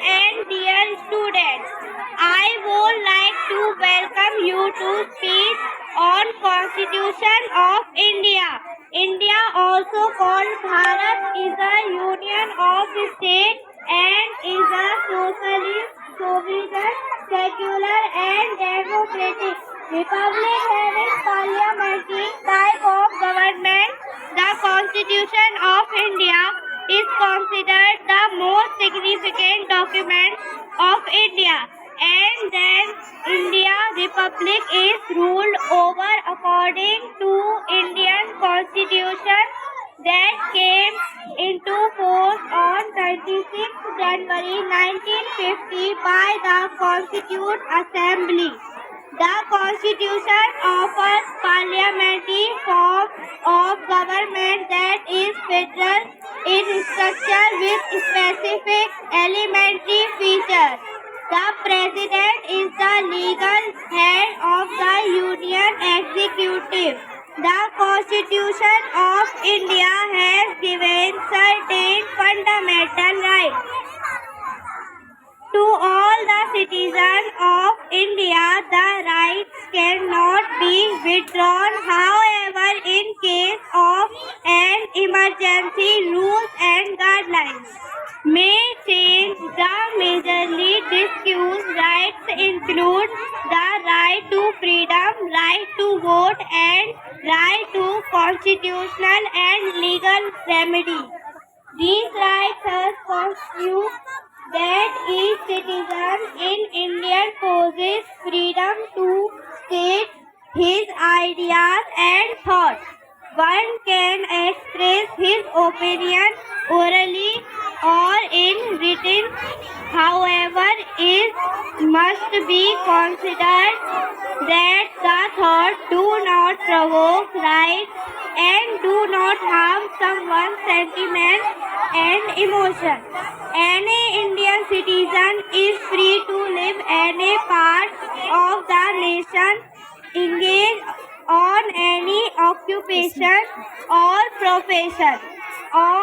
and dear students, I would like to welcome you to speak on Constitution of India. India, also called Bharat, is a union of states and is a socialist, sovereign, secular and democratic republic having parliamentary type of government. The Constitution of India is considered the most significant document of India, and then India Republic is ruled over according to Indian Constitution that came into force on 26 January 1950 by the Constituent Assembly. The Constitution offers parliamentary form of government that is federal in structure with specific elementary features. The President is the legal head of the Union Executive. The Constitution of India has given certain fundamental rights to all the citizens of India. The rights cannot be withdrawn. However, in case of an emergency, rules and guidelines may change. The majorly discussed rights include the right to freedom, right to vote, and right to constitutional and legal remedy. These rights constitute that each citizen in India possesses freedom to state his ideas and thoughts. One can express his opinion orally or in written. However, it must be considered that the thoughts do not provoke rights and do not harm someone's sentiments and emotions. Any Indian citizen is free to live any part of the nation, engage on any occupation or profession, or